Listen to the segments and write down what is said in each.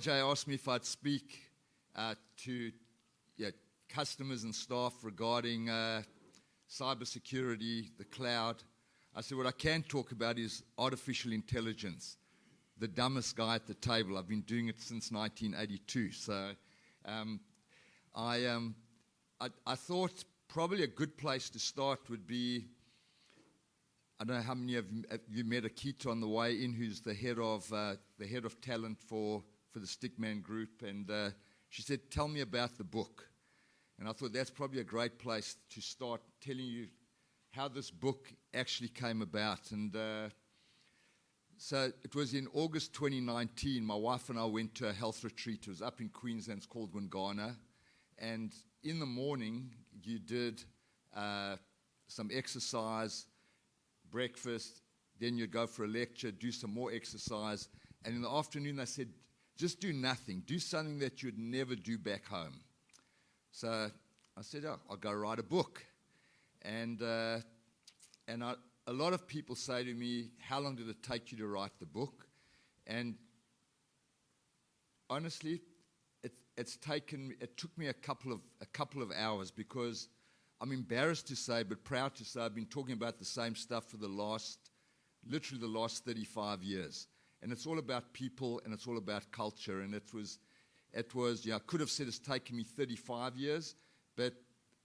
Jay asked me if I'd speak to customers and staff regarding cybersecurity, the cloud. I said what I can talk about is artificial intelligence, the dumbest guy at the table. I've been doing it since 1982. So I thought probably a good place to start would be, I don't know how many of you met Akita on the way in, who's the head of talent for the Stickman group, and she said, "Tell me about the book." And I thought that's probably a great place to start telling you how this book actually came about. And so it was in August 2019, my wife and I went to a health retreat. It was up in Queensland, it's called Wingana. And in the morning, you did some exercise, breakfast, then you'd go for a lecture, do some more exercise. And in the afternoon, they said, just do nothing. Do something that you'd never do back home. So I said, oh, I'll go write a book. And a lot of people say to me, how long did it take you to write the book? And honestly, it took me a couple of hours, because I'm embarrassed to say, but proud to say, I've been talking about the same stuff for literally the last 35 years. And it's all about people, and it's all about culture. And it was, I could have said it's taken me 35 years, but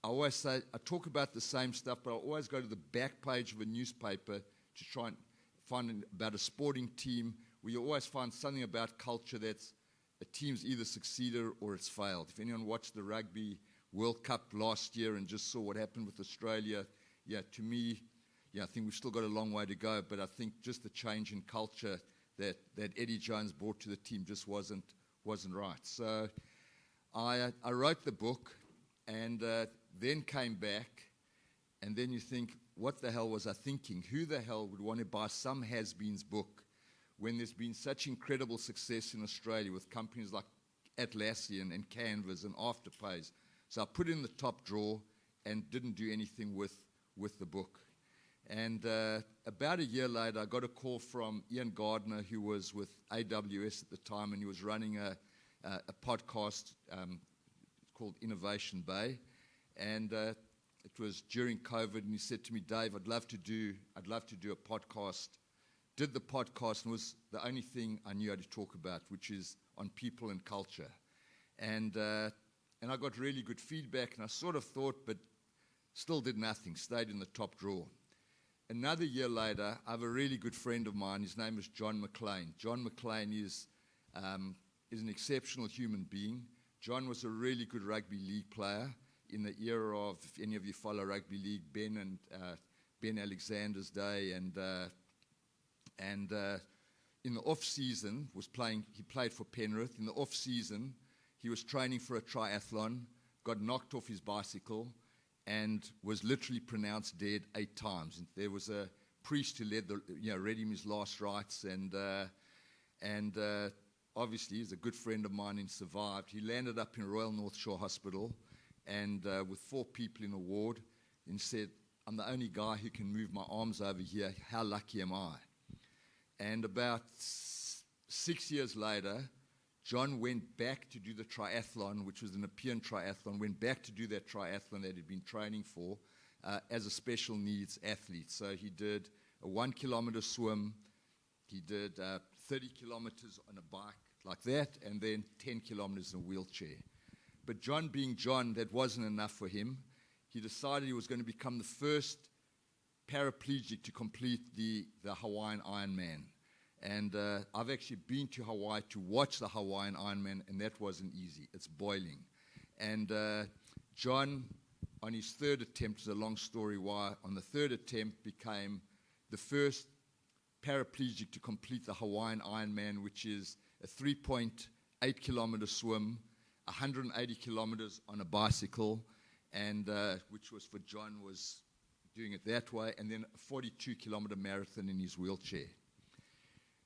I always say, I talk about the same stuff, but I always go to the back page of a newspaper to try and find about a sporting team, where you always find something about culture that's a team's either succeeded or it's failed. If anyone watched the Rugby World Cup last year and just saw what happened with Australia, to me, I think we've still got a long way to go, but I think just the change in culture that Eddie Jones brought to the team just wasn't right. So I wrote the book, and then came back, and then you think, what the hell was I thinking? Who the hell would want to buy some has-beens book when there's been such incredible success in Australia with companies like Atlassian and Canvas and Afterpays? So I put it in the top drawer and didn't do anything with the book. And about a year later, I got a call from Ian Gardner, who was with AWS at the time, and he was running a podcast called Innovation Bay. And it was during COVID, and he said to me, "Dave, I'd love to do a podcast." Did the podcast, and it was the only thing I knew how to talk about, which is on people and culture. And I got really good feedback, and I sort of thought, but still did nothing, stayed in the top drawer. Another year later, I have a really good friend of mine. His name is John McLean. John McLean is an exceptional human being. John was a really good rugby league player in the era of, if any of you follow rugby league, Ben Alexander's day, and in the off season he played for Penrith. In the off season, he was training for a triathlon, got knocked off his bicycle, and was literally pronounced dead 8 times. And there was a priest who read him his last rites, and obviously he's a good friend of mine and survived. He landed up in Royal North Shore Hospital, and with 4 people in a ward, and said, "I'm the only guy who can move my arms over here. How lucky am I?" And about 6 years later, John went back to do the triathlon, which was an European triathlon, went back to do that triathlon that he'd been training for as a special needs athlete. So he did a 1-kilometer swim, he did 30 kilometers on a bike like that, and then 10 kilometers in a wheelchair. But John being John, that wasn't enough for him. He decided he was going to become the first paraplegic to complete the Hawaiian Ironman. And I've actually been to Hawaii to watch the Hawaiian Ironman, and that wasn't easy. It's boiling. And John, on his 3rd attempt, is a long story why, on the 3rd attempt became the first paraplegic to complete the Hawaiian Ironman, which is a 3.8 kilometer swim, 180 kilometers on a bicycle, and which was for John, was doing it that way, and then a 42-kilometer marathon in his wheelchair.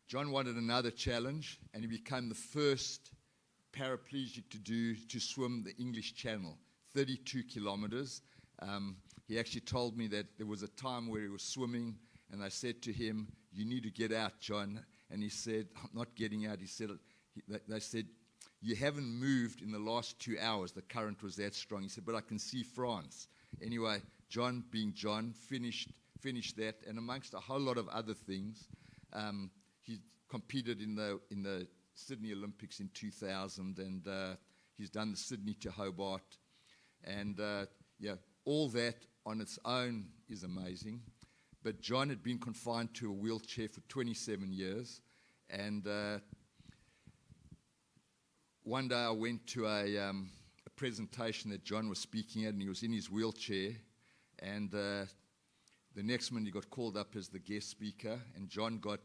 John wanted another challenge, and he became the first paraplegic to swim the English Channel, 32 kilometers. He actually told me that there was a time where he was swimming, and they said to him, "You need to get out, John." And he said, "I'm not getting out." They said, you haven't moved in the last 2 hours. The current was that strong. He said, but I can see France. Anyway, John, being John, finished that, and amongst a whole lot of other things, he competed in the Sydney Olympics in 2000, and he's done the Sydney to Hobart, and all that on its own is amazing. But John had been confined to a wheelchair for 27 years, and one day I went to a presentation that John was speaking at, and he was in his wheelchair, and the next minute he got called up as the guest speaker, and John got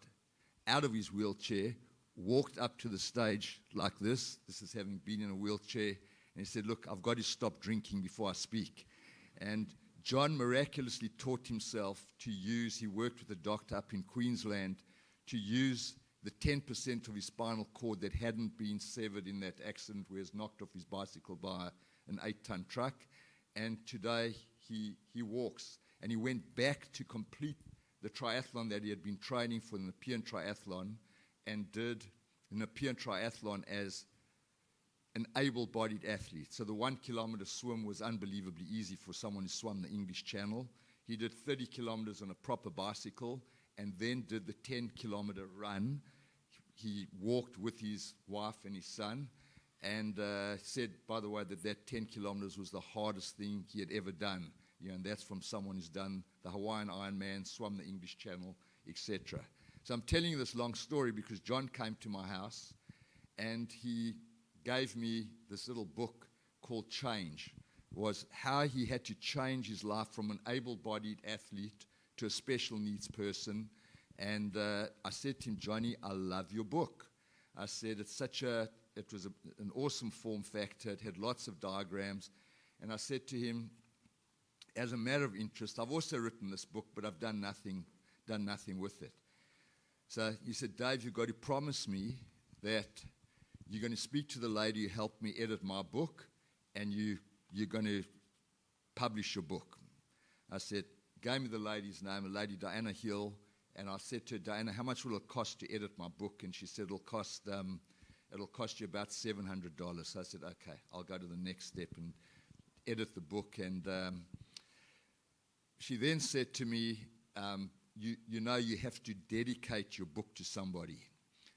out of his wheelchair, walked up to the stage like this is having been in a wheelchair, and he said, look, I've got to stop drinking before I speak. And John miraculously taught himself to use, he worked with a doctor up in Queensland, to use the 10% of his spinal cord that hadn't been severed in that accident where he was knocked off his bicycle by an 8-ton truck. And today he walks. And he went back to complete the triathlon that he had been training for, the Nepean Triathlon, and did the Nepean Triathlon as an able-bodied athlete. So the 1 kilometer swim was unbelievably easy for someone who swam the English Channel. He did 30 kilometers on a proper bicycle, and then did the 10-kilometer run. He walked with his wife and his son, and said, by the way, that 10 kilometers was the hardest thing he had ever done. And that's from someone who's done the Hawaiian Ironman, swum the English Channel, etc. So I'm telling you this long story because John came to my house, and he gave me this little book called Change. Was how he had to change his life from an able-bodied athlete to a special needs person. And I said to him, Johnny, I love your book. I said, it was an awesome form factor. It had lots of diagrams. And I said to him, as a matter of interest, I've also written this book, but I've done nothing with it. So he said, Dave, you've got to promise me that you're going to speak to the lady who helped me edit my book, and you're going to publish your book. I said, gave me the lady's name, a lady, Diana Hill, and I said to her, Diana, how much will it cost to edit my book? And she said, it'll cost you about $700. So I said, okay, I'll go to the next step and edit the book. And she then said to me, you have to dedicate your book to somebody.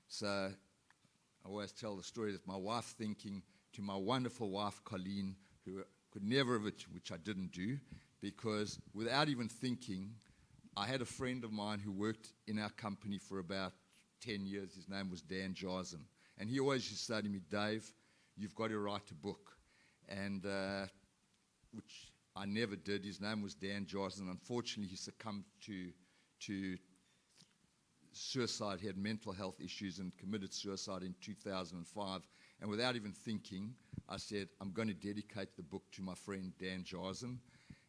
So I always tell the story that my wife thinking to my wonderful wife, Colleen, who could never have it, which I didn't do, because without even thinking, I had a friend of mine who worked in our company for about 10 years. His name was Dan Jarzen. And he always used to say to me, Dave, you've got to write a book. And which I never did. His name was Dan Jarzen. Unfortunately, he succumbed to suicide. He had mental health issues and committed suicide in 2005. And without even thinking, I said, I'm going to dedicate the book to my friend Dan Jarzen.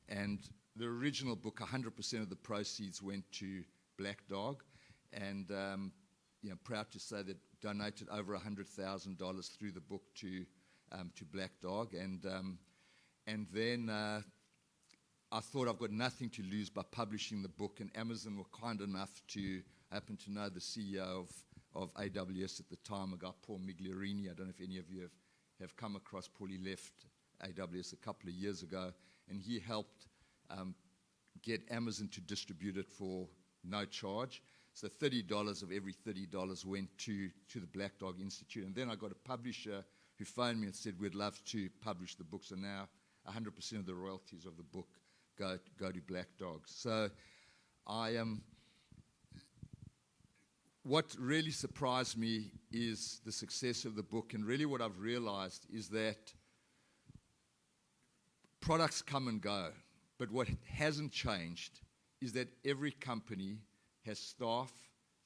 And the original book, 100% of the proceeds went to Black Dog. And proud to say that donated over $100,000 through the book to Black Dog. And then I thought I've got nothing to lose by publishing the book, and Amazon were kind enough to happen to know the CEO of AWS at the time, a guy, Paul Migliorini. I don't know if any of you have come across Paul. He left AWS a couple of years ago, and he helped get Amazon to distribute it for no charge. So $30 of every $30 went to the Black Dog Institute. And then I got a publisher who phoned me and said, we'd love to publish the book. So now 100% of the royalties of the book go to Black Dog. So what really surprised me is the success of the book. And really what I've realized is that products come and go. But what hasn't changed is that every company has staff,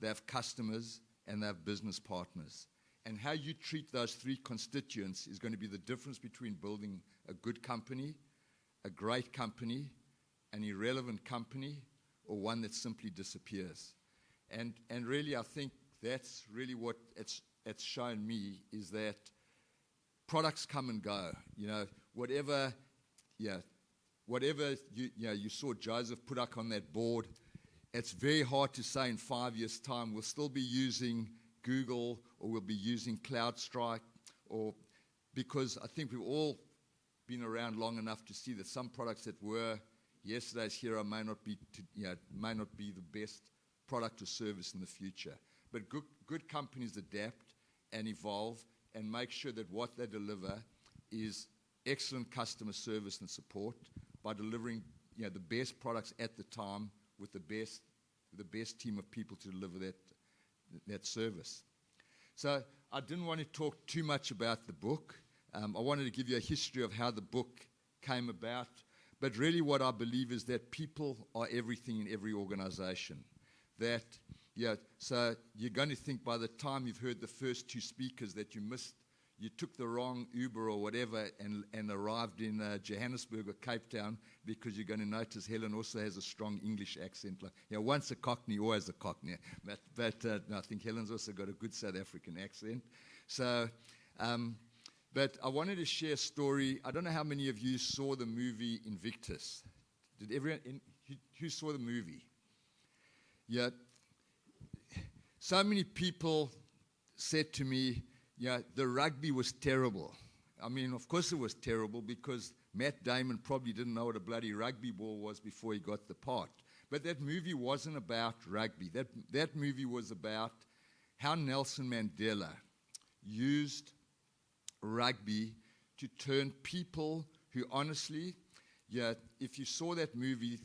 they have customers, and they have business partners. And how you treat those three constituents is going to be the difference between building a good company, a great company, an irrelevant company, or one that simply disappears. And really, I think that's really what it's shown me, is that products come and go. Whatever you saw Joseph put up on that board, it's very hard to say in 5 years' time we'll still be using Google, or we'll be using CloudStrike, or because I think we've all been around long enough to see that some products that were yesterday's hero may not be the best product or service in the future. But good companies adapt and evolve and make sure that what they deliver is excellent customer service and support by delivering the best products at the time with the best team of people to deliver that service. So I didn't want to talk too much about the book. I wanted to give you a history of how the book came about. But really what I believe is that people are everything in every organization. So you're going to think by the time you've heard the first two speakers that you took the wrong Uber or whatever and arrived in Johannesburg or Cape Town, because you're going to notice Helen also has a strong English accent. Once a Cockney, always a Cockney. But no, I think Helen's also got a good South African accent. So, but I wanted to share a story. I don't know how many of you saw the movie Invictus. Did everyone? Who saw the movie? Yeah. So many people said to me, the rugby was terrible. I mean, of course it was terrible, because Matt Damon probably didn't know what a bloody rugby ball was before he got the part. But that movie wasn't about rugby. That movie was about how Nelson Mandela used rugby to turn people who honestly, if you saw that movie,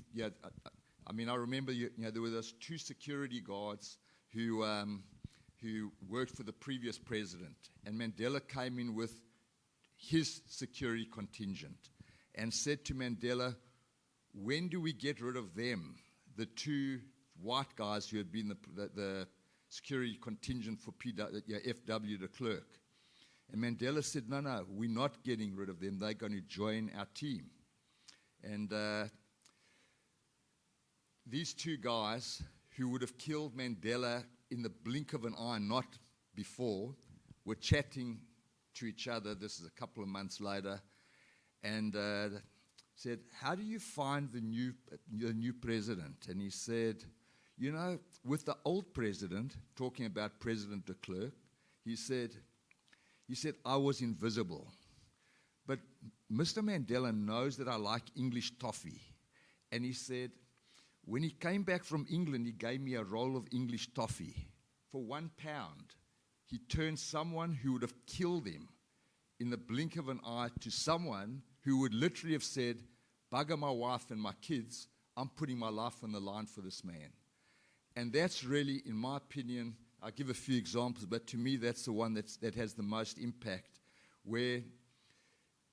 I mean, I remember there were those two security guards who worked for the previous president, and Mandela came in with his security contingent and said to Mandela, when do we get rid of them, the two white guys who had been the security contingent for FW de Klerk? And Mandela said, no, we're not getting rid of them. They're going to join our team. And these two guys who would have killed Mandela in the blink of an eye, not before, were chatting to each other. This is a couple of months later, and said, how do you find the new president? And he said, with the old president, talking about President de Klerk, he said, I was invisible. But Mr. Mandela knows that I like English toffee. And he said, when he came back from England, he gave me a roll of English toffee. For £1, he turned someone who would have killed him in the blink of an eye to someone who would literally have said, bugger my wife and my kids, I'm putting my life on the line for this man. And that's really, in my opinion, I'll give a few examples, but to me that's the one that has the most impact, where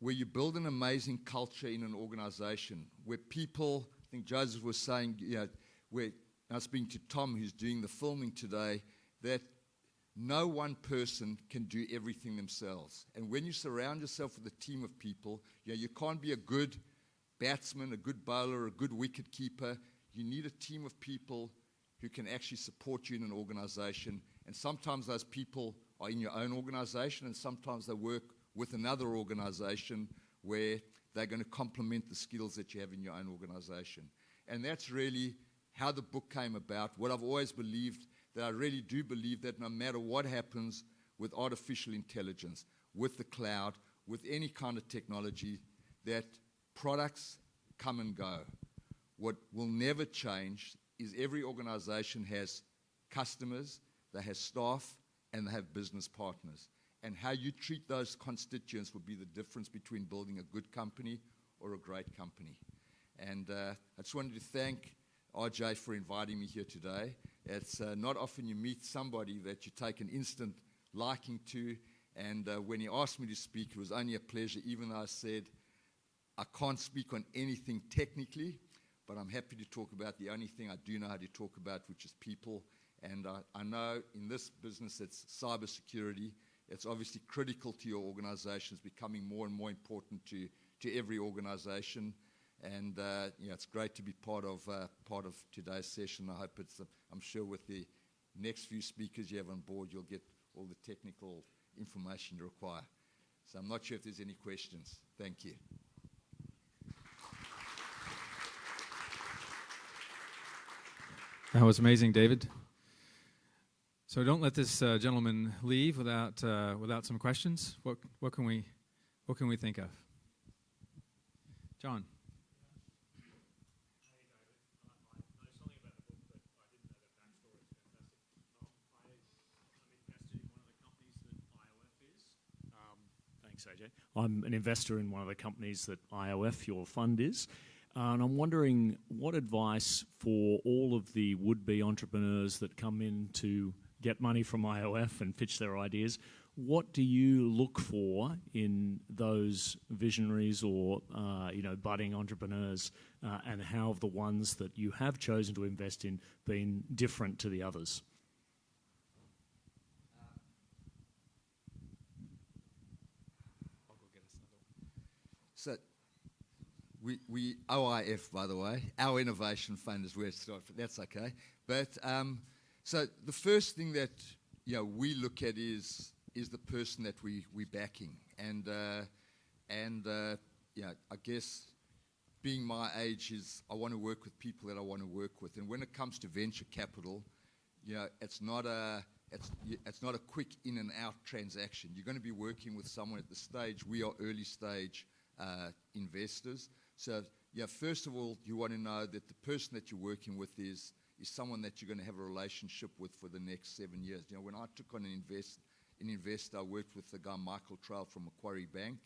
you build an amazing culture in an organization, where people, I think Joseph was saying, where I was speaking to Tom, who's doing the filming today, that no one person can do everything themselves. And when you surround yourself with a team of people, you can't be a good batsman, a good bowler, a good wicket keeper. You need a team of people who can actually support you in an organization. And sometimes those people are in your own organization, and sometimes they work with another organization where they're going to complement the skills that you have in your own organization. And that's really how the book came about. What I've always believed, that I really do believe that no matter what happens with artificial intelligence, with the cloud, with any kind of technology, that products come and go. What will never change is every organization has customers, they have staff, and they have business partners. And how you treat those constituents will be the difference between building a good company or a great company. And I just wanted to thank RJ for inviting me here today. It's not often you meet somebody that you take an instant liking to, and when he asked me to speak, it was only a pleasure, even though I said I can't speak on anything technically, but I'm happy to talk about the only thing I do know how to talk about, which is people. And I know in this business it's cybersecurity. It's obviously critical to your organization. It's becoming more and more important to every organization. And it's great to be part of today's session. I hope I'm sure with the next few speakers you have on board, you'll get all the technical information you require. So I'm not sure if there's any questions. Thank you. That was amazing, David. So don't let this gentleman leave without some questions. What can we think of? John. Thanks, AJ. I'm an investor in one of the companies that IOF, your fund, is. And I'm wondering what advice for all of the would-be entrepreneurs that come in to get money from IOF and pitch their ideas, what do you look for in those visionaries or budding entrepreneurs, and how have the ones that you have chosen to invest in been different to the others? So we OIF, by the way, our innovation fund is where it started. That's okay. But so the first thing that we look at is the person that we're backing, and I guess being my age is I want to work with people that I want to work with, and when it comes to venture capital, it's not a quick in and out transaction. You're going to be working with someone at the stage. We are early stage investors. So, first of all, you want to know that the person that you're working with is someone that you're going to have a relationship with for the next 7 years. When I took on an investor, I worked with the guy Michael Trail from Macquarie Bank,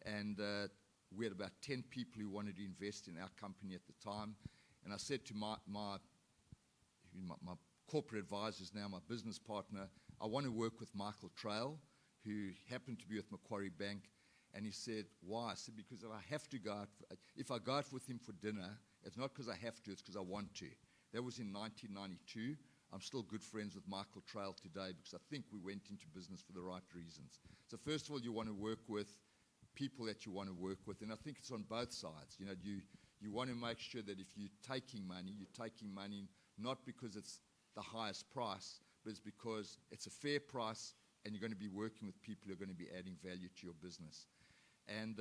and we had about 10 people who wanted to invest in our company at the time. And I said to my corporate advisors, now my business partner, I want to work with Michael Trail, who happened to be with Macquarie Bank. And he said, why? I said, because if I go out with him for dinner, it's not because I have to, it's because I want to. That was in 1992. I'm still good friends with Michael Trail today because I think we went into business for the right reasons. So first of all, you want to work with people that you want to work with, and I think it's on both sides. You want to make sure that if you're taking money not because it's the highest price, but it's because it's a fair price and you're going to be working with people who are going to be adding value to your business. And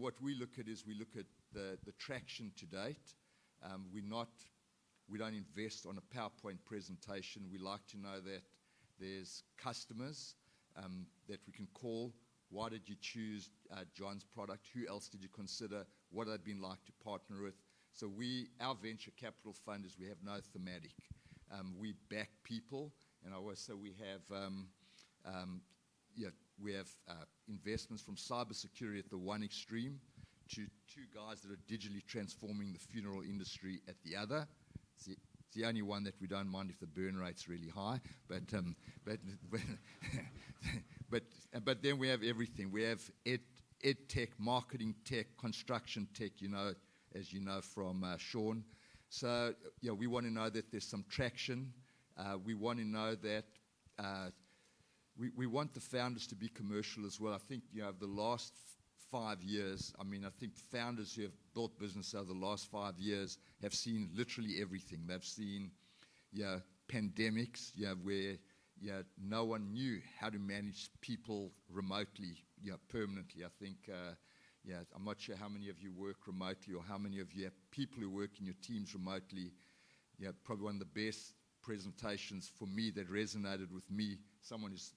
what we look at is we look at the traction to date. We don't invest on a PowerPoint presentation. We like to know that there's customers that we can call. Why did you choose John's product? Who else did you consider? What have they been like to partner with? So our venture capital fund is we have no thematic. We back people, and I always say we have investments from cybersecurity at the one extreme to two guys that are digitally transforming the funeral industry at the other. It's the only one that we don't mind if the burn rate's really high, but then we have everything. We have ed tech, marketing tech, construction tech, as you know from Sean. So we want to know that there's some traction. We want to know that we want the founders to be commercial as well. I think the last 5 years, I think founders who have built business over the last 5 years have seen literally everything. They've seen pandemics where no one knew how to manage people remotely permanently. I think I'm not sure how many of you work remotely or how many of you have people who work in your teams remotely. Probably one of the best presentations for me that resonated with me, someone who's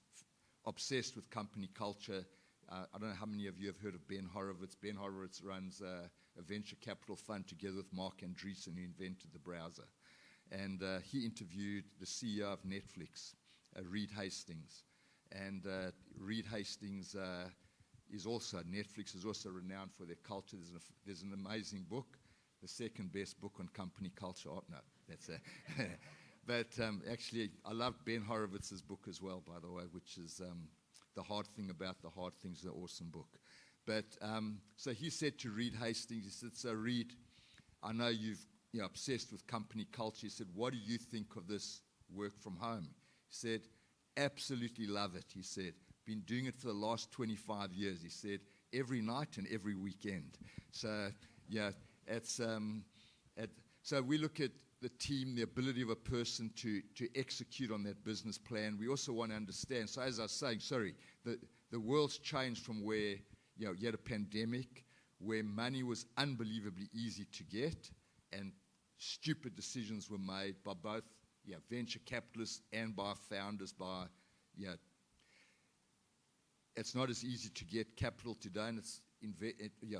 obsessed with company culture. I don't know how many of you have heard of Ben Horowitz. Ben Horowitz runs a venture capital fund together with Mark Andreessen, who invented the browser. And he interviewed the CEO of Netflix, Reed Hastings. And Reed Hastings Netflix is also renowned for their culture. There's an amazing book, the second best book on company culture. Oh, no, that's But actually, I love Ben Horowitz's book as well, by the way, which is The Hard Thing About the Hard Things, an awesome book. But so he said to Reed Hastings, he said, so Reed, I know you're obsessed with company culture. He said, what do you think of this work from home? He said, absolutely love it. He said, been doing it for the last 25 years. He said, every night and every weekend. So, so we look at the team, the ability of a person to execute on that business plan. We also want to understand. So as I was saying, the world's changed from where you had a pandemic, where money was unbelievably easy to get, and stupid decisions were made by both venture capitalists and by founders, it's not as easy to get capital today, and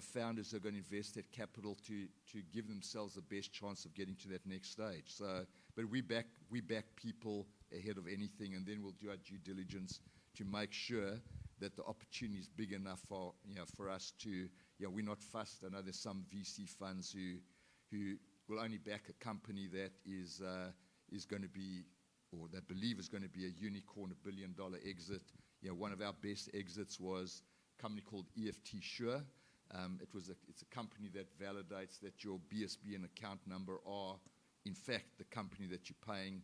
founders are going to invest that capital to give themselves the best chance of getting to that next stage. So, but we back people ahead of anything, and then we'll do our due diligence to make sure that the opportunity is big enough for us to, we're not fussed. I know there's some VC funds who will only back a company that is going to be, or that believe is going to be a unicorn, $1 billion exit. One of our best exits was a company called EFT Sure. It's a company that validates that your BSB and account number are, in fact, the company that you're paying.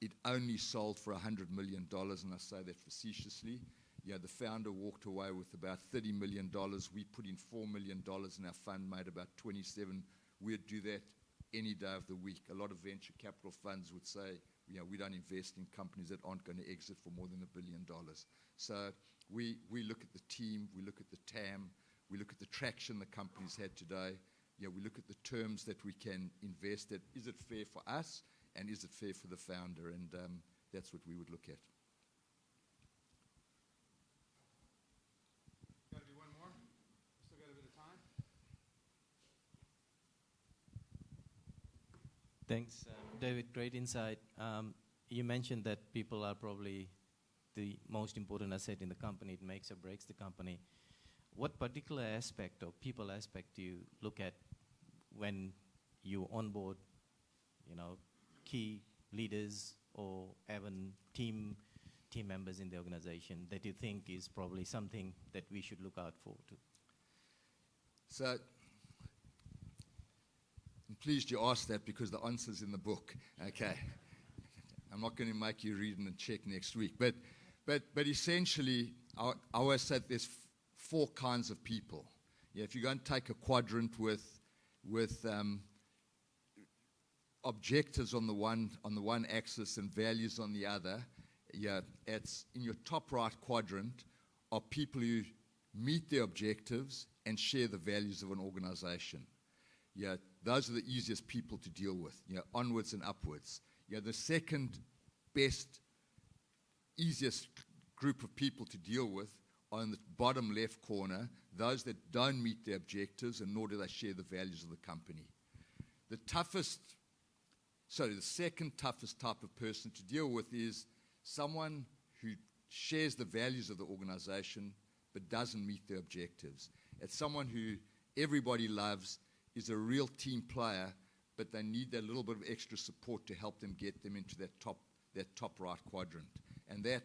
It only sold for $100 million, and I say that facetiously. The founder walked away with about $30 million. We put in $4 million in our fund, made about 27. We'd do that any day of the week. A lot of venture capital funds would say, we don't invest in companies that aren't going to exit for more than $1 billion. So we look at the team, we look at the TAM, we look at the traction the company's had today. We look at the terms that we can invest at. Is it fair for us, and is it fair for the founder? And that's what we would look at. Got to do one more. Still got a bit of time. Thanks, David. Great insight. You mentioned that people are probably the most important asset in the company. It makes or breaks the company. What particular aspect or people aspect do you look at when you onboard, key leaders or even team members in the organization that you think is probably something that we should look out for too? So I'm pleased you asked that, because the answer's in the book. Okay. I'm not going to make you read and check next week. But essentially, I always said there's four kinds of people. If you're going to take a quadrant with objectives on the one axis and values on the other, it's in your top right quadrant are people who meet their objectives and share the values of an organization. Those are the easiest people to deal with, onwards and upwards. The second best, easiest group of people to deal with are in the bottom left corner, those that don't meet their objectives and nor do they share the values of the company. The second toughest type of person to deal with is someone who shares the values of the organization but doesn't meet their objectives. It's someone who everybody loves, is a real team player, but they need that little bit of extra support to help them get them into that top right quadrant. And that,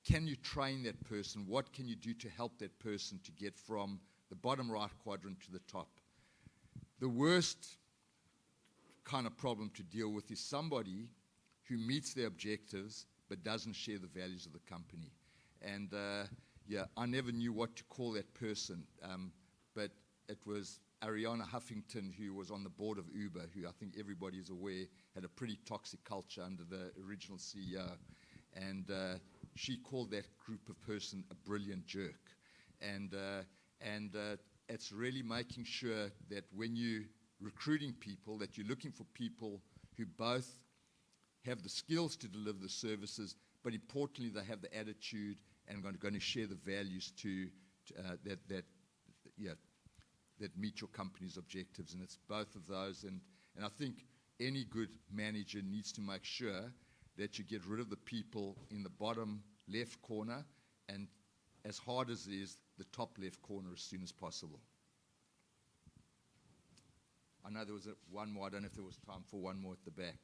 can you train that person? What can you do to help that person to get from the bottom right quadrant to the top? The worst kind of problem to deal with is somebody who meets their objectives but doesn't share the values of the company. And I never knew what to call that person, but it was Ariana Huffington, who was on the board of Uber, who I think everybody is aware had a pretty toxic culture under the original CEO. And she called that group of person a brilliant jerk. And it's really making sure that when you're recruiting people, that you're looking for people who both have the skills to deliver the services, but importantly, they have the attitude and are going to share the values that meet your company's objectives. And it's both of those. And I think any good manager needs to make sure that you get rid of the people in the bottom left corner, and as hard as it is, the top left corner as soon as possible. I know there was one more. I don't know if there was time for one more at the back.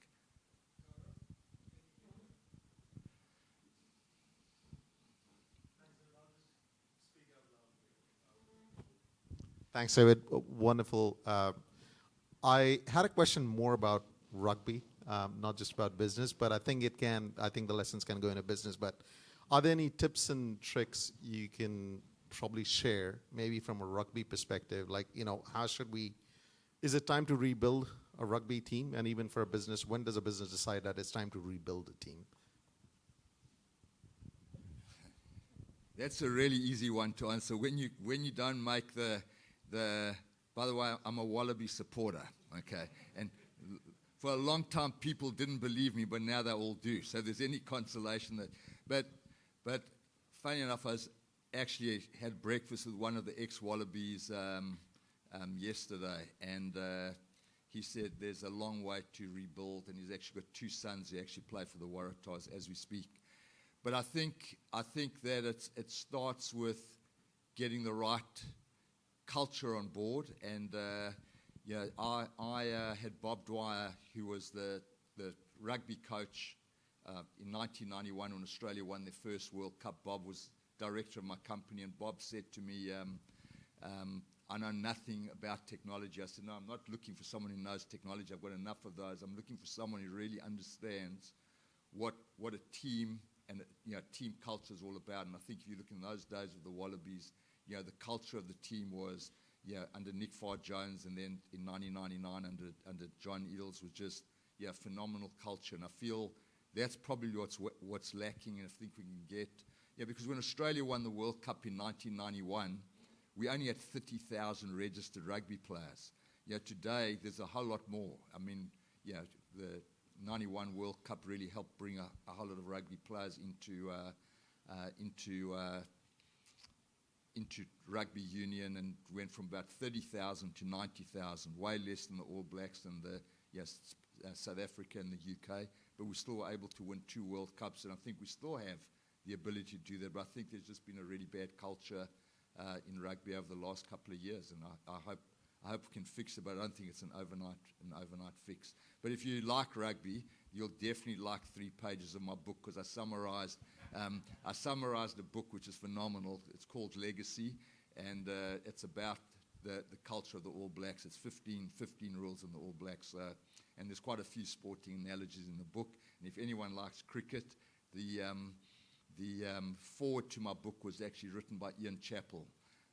Thanks, David. Wonderful. I had a question more about rugby, not just about business, but I think the lessons can go into business. But are there any tips and tricks you can probably share, maybe from a rugby perspective? Like, is it time to rebuild a rugby team? And even for a business, when does a business decide that it's time to rebuild a team? That's a really easy one to answer. When you don't make by the way, I'm a Wallaby supporter, okay? And for a long time, people didn't believe me, but now they all do. So there's any consolation that. But funny enough, I was actually had breakfast with one of the ex-Wallabies yesterday, and he said there's a long way to rebuild, and he's actually got 2 sons who actually play for the Waratahs as we speak. But I think that it starts with getting the right culture on board, and I had Bob Dwyer, who was the rugby coach in 1991 when Australia won their first World Cup. Bob was director of my company, and Bob said to me, I know nothing about technology. I said, no, I'm not looking for someone who knows technology. I've got enough of those. I'm looking for someone who really understands what a team and team culture is all about. And I think if you look in those days of the Wallabies, the culture of the team was under Nick Farr-Jones, and then in 1999 under John Eales was just phenomenal culture. And I feel that's probably what's lacking, and I think we can get because when Australia won the World Cup in 1991, we only had 30,000 registered rugby players. Today there's a whole lot more. I mean, the 91 World Cup really helped bring a whole lot of rugby players into rugby union, and went from about 30,000 to 90,000, way less than the All Blacks and the South Africa and the UK, but we still were able to win 2 World Cups, and I think we still have the ability to do that. But I think there's just been a really bad culture in rugby over the last couple of years, and I hope we can fix it, but I don't think it's an overnight fix. But if you like rugby, you'll definitely like 3 pages of my book, because I summarized a book which is phenomenal. It's called Legacy, and it's about the culture of the All Blacks. It's 15 rules in the All Blacks, and there's quite a few sporting analogies in the book. And if anyone likes cricket, the foreword to my book was actually written by Ian Chappell.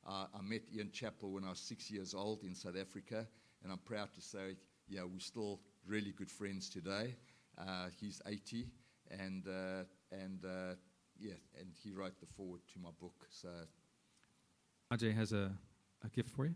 I met Ian Chappell when I was 6 years old in South Africa, and I'm proud to say, we're still really good friends today. He's 80, and he wrote the foreword to my book. So, Ajay has a gift for you.